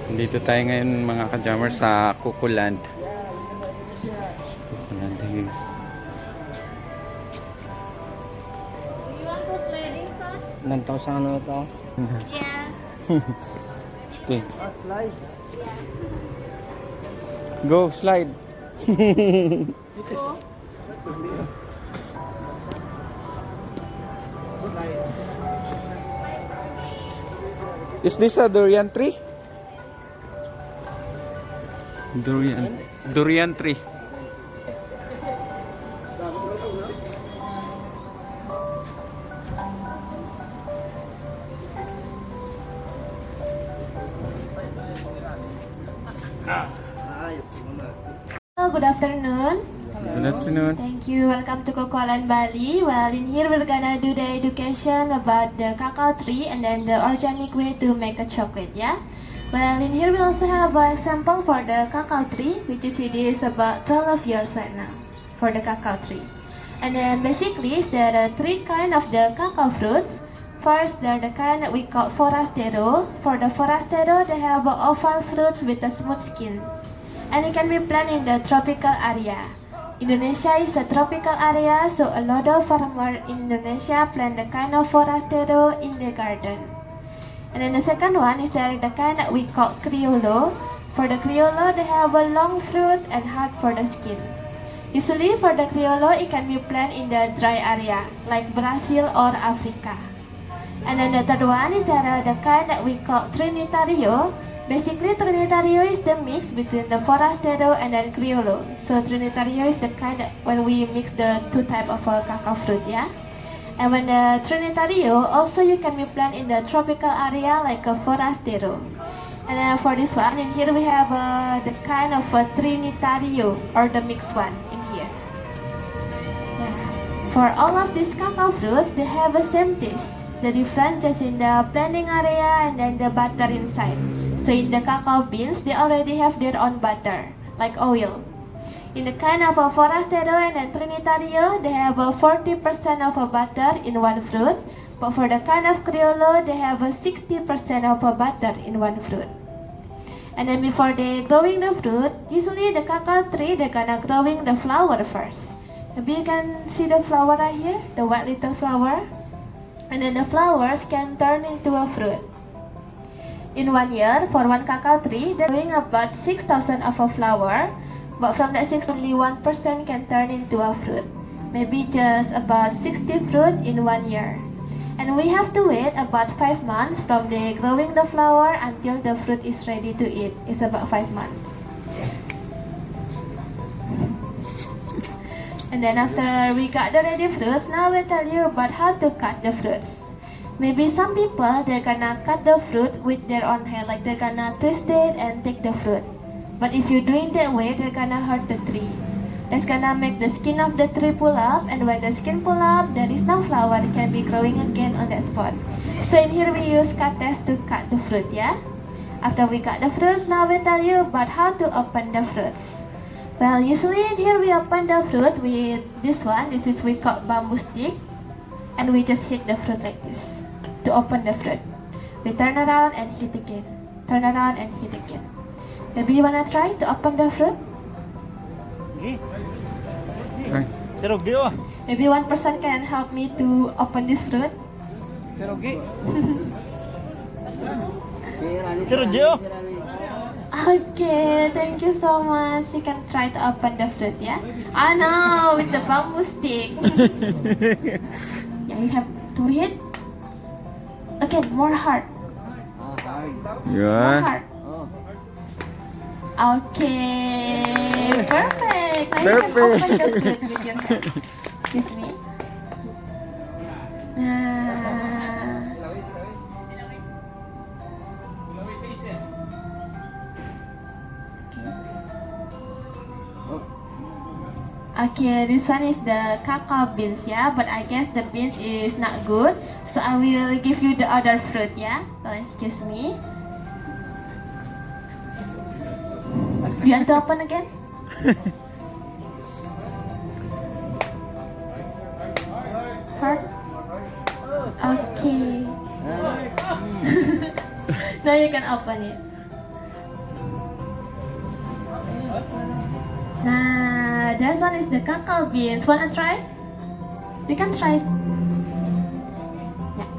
Dito tayo ngayon mga ka-jammer sa Kukuland. Kukuland Hills. Do you want to sliding, son? Lantaw sa ano ito? Yes. Okay. Slide. Go, slide. Go. Is this a durian tree? Durian tree. Hello, good afternoon. Good afternoon. Thank you. Welcome to Kokolan, Bali. Well, in here we're gonna do the education about the cacao tree and then the organic way to make a chocolate, yeah? Well, in here we also have an example for the cacao tree, which is it is about 12 years right now for the cacao tree. And then basically there are three kind of the cacao fruits. First, they're the kind that we call forastero. For the forastero, they have oval fruits with a smooth skin. And it can be planted in the tropical area. Indonesia is a tropical area, so a lot of farmers in Indonesia plant the kind of forastero in the garden. And then the second one is the kind that we call criollo. For the criollo, they have a long fruits and hard for the skin. Usually for the criollo, it can be planted in the dry area, like Brazil or Africa. And then the third one is the kind that we call Trinitario. Basically, Trinitario is the mix between the Forastero and then Criollo. So Trinitario is the kind that when we mix the two type of cacao fruit, yeah. And when the Trinitario, also you can be planted in the tropical area like a Forastero. And then for this one, in here we have the kind of Trinitario or the mixed one in here. Yeah. For all of these cacao fruits, they have a same taste. The difference is in the planting area and then the butter inside. So in the cacao beans, they already have their own butter, like oil. In the kind of a Forastero and then Trinitario, they have a 40% of a butter in one fruit. But for the kind of Criollo, they have a 60% of a butter in one fruit. And then before they growing the fruit, usually the cacao tree, they're gonna growing the flower first. Maybe you can see the flower right here, the white little flower. And then the flowers can turn into a fruit. In 1 year, for one cacao tree, they're doing about 6,000 of a flower, but from that 6, only 1% can turn into a fruit. Maybe just about 60 fruit in 1 year. And we have to wait about 5 months from the growing the flower until the fruit is ready to eat. It's about 5 months. And then after we got the ready fruits, now we'll tell you about how to cut the fruits. Maybe some people, they're gonna cut the fruit with their own hand, like they're gonna twist it and take the fruit. But if you're doing that way, they're gonna hurt the tree. That's gonna make the skin of the tree pull up, and when the skin pull up, there is no flower, it can be growing again on that spot. So in here we use cutters to cut the fruit, yeah? After we cut the fruits, now we tell you about how to open the fruits. Well, usually in here we open the fruit with this one. This is we call bamboo stick, and we just hit the fruit like this to open the fruit. We turn around and hit again. Turn around and hit again. Maybe you wanna try to open the fruit? Ay, Serogi oh. Maybe one person can help me to open this fruit. Serogi. Serogi oh. Okay, thank you so much. You can try to open the fruit, yeah? Ah no, with the bamboo stick. Yeah, you have to hit. Okay, more hard. More yun. hard. Okay, perfect. Now you can Perfect. open the fruit with your hand. Excuse me. Okay, this one is the cacao beans, yeah, but I guess the beans is not good, so I will give you the other fruit, yeah. Well, excuse me. You want to open again? Hard? Okay. Now you can open it. Nah, that one is the cacao beans. Wanna try? You can try. Yeah,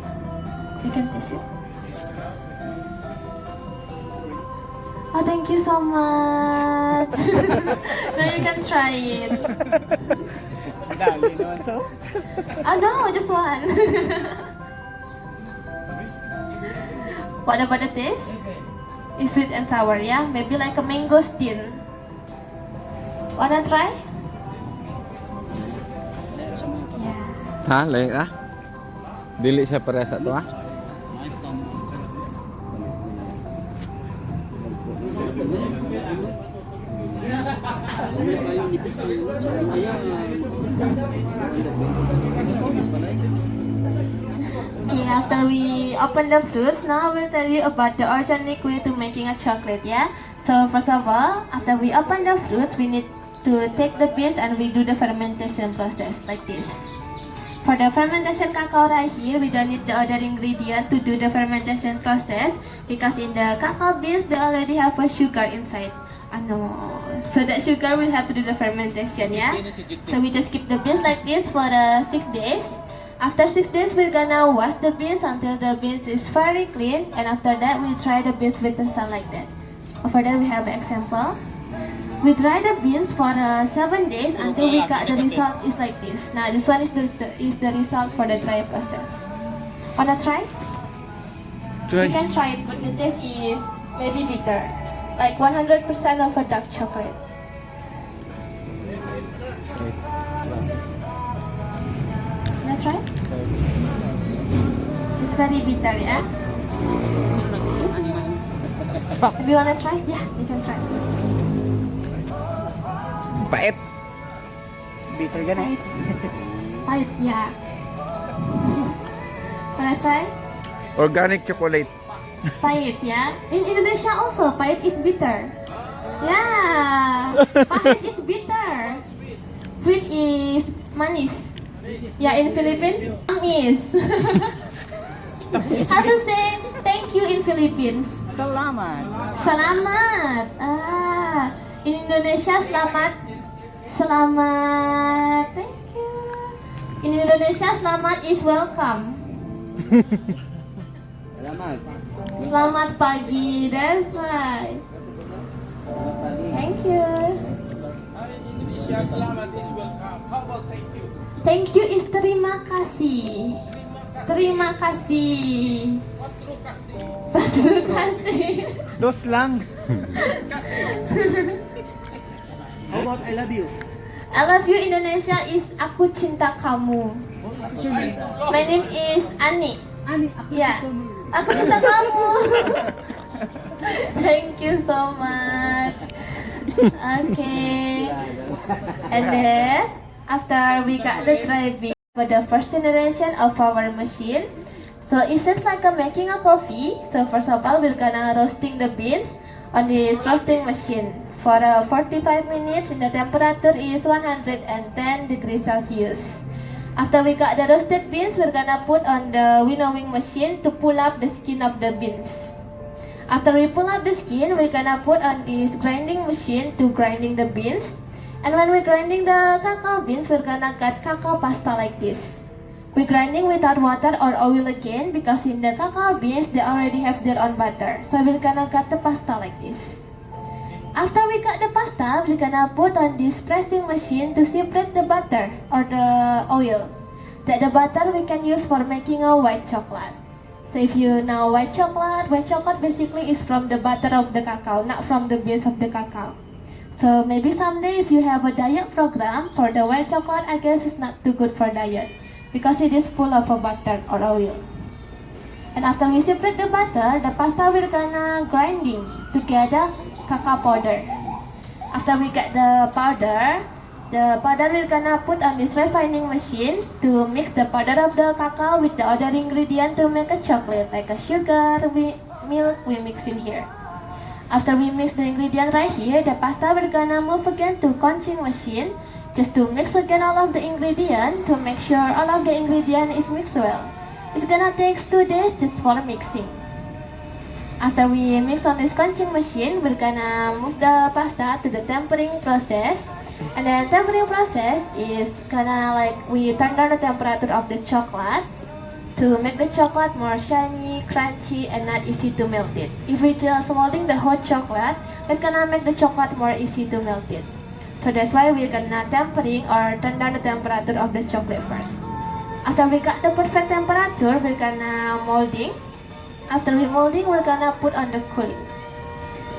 you can taste it. Oh, thank you so much. Now you can try it. Dali naman so. Oh no, just one. What about the taste? It's sweet and sour, yeah? Maybe like a mangosteen. Wanna try? Yeah. Ha, lain ah. Dili siya parehas ato ah. Okay, after we open the fruits, now I will tell you about the organic way to making a chocolate, yeah? So first of all, after we open the fruits, we need to take the beans and we do the fermentation process like this. For the fermentation cacao right here, we don't need the other ingredient to do the fermentation process because in the cacao beans, they already have a sugar inside. No. So that sugar will have to do the fermentation, yeah? So we just keep the beans like this for 6 days. After 6 days, we're gonna wash the beans until the beans is very clean, and after that, we dry the beans with the sun like that. Over there, we have an example. We dry the beans for 7 days until we got the result is like this. Now, this one is the result for the dry process. Wanna try? You can try it, but the taste is maybe bitter, like 100% of a dark chocolate. Wanna try? It's very bitter, yeah? If you wanna try, yeah, you can try. Pait. Bitter ganun. Pahit, yeah. Wanna try? Organic chocolate. Pahit, yeah. In Indonesia also, pahit is bitter. Yeah, pahit is bitter. Sweet is manis. Yeah, in Philippines, manis. How to say thank you in Philippines? Salamat. Selamat. Ah, in Indonesia selamat. Selamat. Thank you. In Indonesia selamat is welcome. Salamat. Selamat pagi. That's right. Thank you. Indonesia selamat is welcome. How about thank you? Thank you is terima kasih. Terima kasih. Patro kasih. Terima kasih. Dos lang. How about I love you? I love you Indonesia is aku cinta kamu. What's your name? My name is Ani. Ani, ako Yeah. Aku cinta kamu. Thank you so much. Okay. And then after we got the dry bean for the first generation of our machine, so it's just like making a coffee. So first of all, we're gonna roasting the beans on this roasting machine for 45 minutes, and the temperature is 110 degrees Celsius. After we got the roasted beans, we're gonna put on the winnowing machine to pull up the skin of the beans. After we pull up the skin, we're gonna put on this grinding machine to grinding the beans. And when we're grinding the cacao beans, we're gonna get cacao pasta like this. We're grinding without water or oil again because in the cacao beans, they already have their own butter. So we're gonna get the pasta like this. After we got the pasta, we're gonna put on this pressing machine to separate the butter or the oil. The butter we can use for making a white chocolate. So if you know white chocolate basically is from the butter of the cacao, not from the beans of the cacao. So maybe someday if you have a diet program for the white chocolate, I guess it's not too good for diet because it is full of a butter or oil. And after we separate the butter, the pasta we're gonna grinding together cacao powder. After we get the powder we're gonna put on this refining machine to mix the powder of the cacao with the other ingredient to make a chocolate like a sugar, milk we mix in here. After we mix the ingredient right here, the pasta we're gonna move again to conching machine just to mix again all of the ingredient to make sure all of the ingredient is mixed well. It's gonna take 2 days just for mixing. After we mix on this crunching machine, we're gonna move the pasta to the tempering process. And then tempering process is gonna like we turn down the temperature of the chocolate to make the chocolate more shiny, crunchy, and not easy to melt it. If we just molding the hot chocolate, it's gonna make the chocolate more easy to melt it. So that's why we're gonna tempering or turn down the temperature of the chocolate first. After we got the perfect temperature, we're gonna molding. After we molding, we're gonna put on the cooling.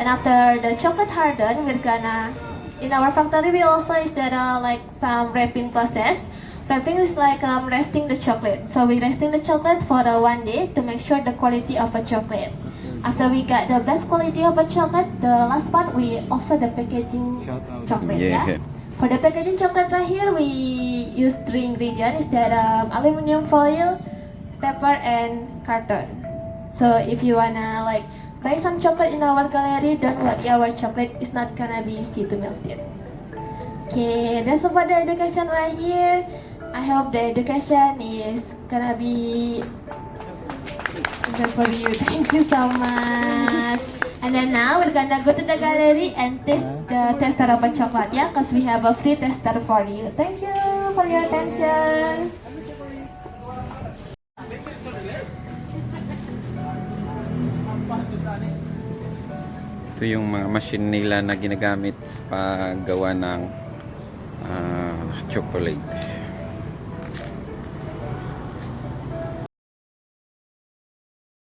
And after the chocolate harden, we're gonna, in our factory we also is there like some wrapping process. Wrapping is like resting the chocolate. So we resting the chocolate for 1 day to make sure the quality of a chocolate. After we got the best quality of a chocolate, the last part we also the packaging chocolate. Yeah. For the packaging chocolate right here, we use 3 ingredients. Is that aluminum foil, pepper, and carton. So if you wanna like buy some chocolate in our gallery, don't worry, our chocolate is not gonna be easy to melt it. Okay, that's about the education right here. I hope the education is gonna be good for you. Thank you so much. And then now we're gonna go to the gallery and taste the tester of a chocolate, yeah? Cause we have a free tester for you. Thank you for your attention. Ito yung mga machine nila na ginagamit sa paggawa ng chocolate.